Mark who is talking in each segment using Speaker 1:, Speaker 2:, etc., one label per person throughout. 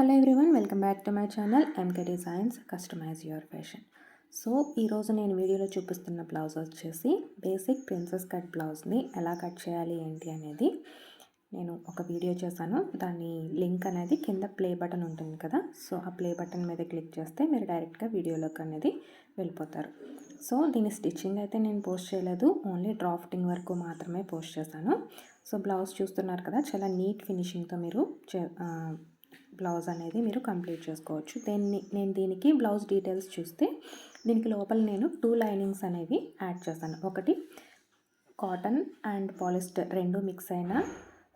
Speaker 1: Hello everyone, welcome back to my channel MK designs customize your fashion. So ఈరోజు నేను వీడియోలో చూపిస్తున్న blouse వచ్చేసి బేసిక్ ప్రిన్సెస్ కట్ బ్లౌజ్ని ఎలా కట్ చేయాలి ఏంటి అనేది నేను ఒక వీడియో చేశాను. దాని లింక్ అనేది కింద ప్లే బటన్ ఉంటుంది కదా, సో ఆ ప్లే బటన్ మీద క్లిక్ చేస్తే మీరు డైరెక్ట్గా వీడియోలోకి అనేది వెళ్ళిపోతారు. సో దీని స్టిచ్చింగ్ అయితే నేను పోస్ట్ చేయలేదు, ఓన్లీ డ్రాఫ్టింగ్ వరకు మాత్రమే పోస్ట్ చేశాను. సో బ్లౌజ్ చూస్తున్నారు కదా, చాలా నీట్ ఫినిషింగ్తో మీరు బ్లౌజ్ అనేది మీరు కంప్లీట్ చేసుకోవచ్చు. నేను దీనికి బ్లౌజ్ డీటెయిల్స్ చూస్తే దీనికి లోపల నేను 2 లైనింగ్స్ అనేవి యాడ్ చేశాను. ఒకటి కాటన్ అండ్ పాలిస్టర్ రెండు మిక్స్ అయిన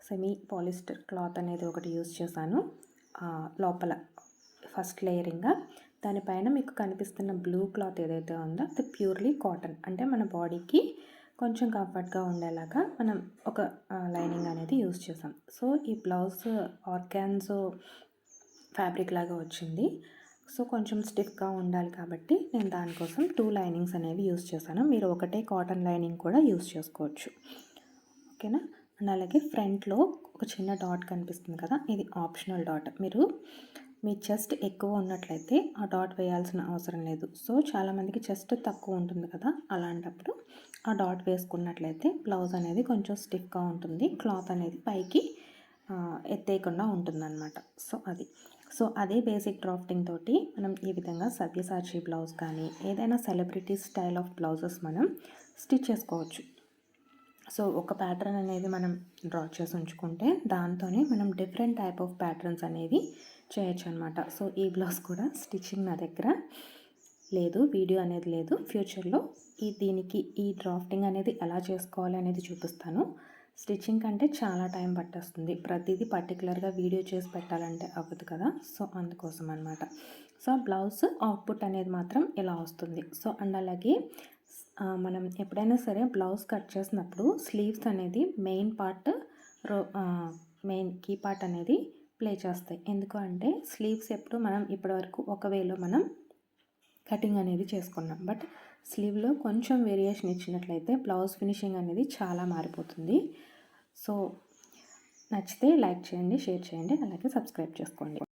Speaker 1: సెమీ పాలిస్టర్ క్లాత్ అనేది ఒకటి యూజ్ చేశాను లోపల ఫస్ట్ లేయరింగ్గా. దానిపైన మీకు కనిపిస్తున్న బ్లూ క్లాత్ ఏదైతే ఉందో అది ప్యూర్లీ కాటన్, అంటే మన బాడీకి కొంచెం కంఫర్ట్గా ఉండేలాగా మనం ఒక లైనింగ్ అనేది యూజ్ చేసాం. సో ఈ బ్లౌజ్ ఆర్గాన్జో ఫ్యాబ్రిక్ లాగా వచ్చింది. సో కొంచెం స్టిఫ్గా ఉండాలి కాబట్టి నేను దానికోసం 2 లైనింగ్స్ అనేవి యూజ్ చేశాను. మీరు ఒకటే కాటన్ లైనింగ్ కూడా యూజ్ చేసుకోవచ్చు, ఓకేనా. అండ్ అలాగే ఫ్రంట్లో ఒక చిన్న డాట్ కనిపిస్తుంది కదా, ఇది ఆప్షనల్ డాట్. మీ చెస్ట్ ఎక్కువ ఉన్నట్లయితే ఆ డాట్ వేయాల్సిన అవసరం లేదు. సో చాలామందికి చెస్ట్ తక్కువ ఉంటుంది కదా, అలాంటప్పుడు ఆ డాట్ వేసుకున్నట్లయితే బ్లౌజ్ అనేది కొంచెం స్టిఫ్గా ఉంటుంది, క్లాత్ అనేది పైకి ఎత్తేయకుండా ఉంటుందన్నమాట. సో అదే బేసిక్ డ్రాఫ్టింగ్ తోటి మనం ఈ విధంగా సవ్యసాచి బ్లౌజ్ కానీ ఏదైనా సెలబ్రిటీ స్టైల్ ఆఫ్ బ్లౌజెస్ మనం స్టిచ్ చేసుకోవచ్చు. సో ఒక ప్యాటర్న్ అనేది మనం డ్రా చేసి ఉంచుకుంటే దాంతోనే మనం డిఫరెంట్ టైప్ ఆఫ్ ప్యాటర్న్స్ అనేవి చేయొచ్చు అనమాట. సో ఈ బ్లౌజ్ కూడా స్టిచ్చింగ్ నా దగ్గర లేదు, వీడియో అనేది లేదు. ఫ్యూచర్లో దీనికి ఈ డ్రాఫ్టింగ్ అనేది ఎలా చేసుకోవాలి అనేది చూపిస్తాను. స్టిచ్చింగ్ అంటే చాలా టైం పట్టేస్తుంది, ప్రతిదీ పర్టికులర్గా వీడియో చేసి పెట్టాలంటే అవ్వదు కదా, సో అందుకోసం అనమాట. సో బ్లౌజ్ అవుట్పుట్ అనేది మాత్రం ఇలా వస్తుంది. సో అండ్ అలాగే మనం ఎప్పుడైనా సరే బ్లౌజ్ కట్ చేసినప్పుడు స్లీవ్స్ అనేది మెయిన్ కీ పార్ట్ అనేది ప్లే చేస్తాయి. ఎందుకు అంటే స్లీవ్స్ ఎప్పుడు మనం ఇప్పటివరకు ఒక వేలో మనం కటింగ్ అనేది చేసుకున్నాం, బట్ స్లీవ్లో కొంచెం వేరియేషన్ ఇచ్చినట్లయితే బ్లౌజ్ ఫినిషింగ్ అనేది చాలా మారిపోతుంది. సో నచ్చితే లైక్ చేయండి, షేర్ చేయండి, అలాగే సబ్స్క్రైబ్ చేసుకోండి.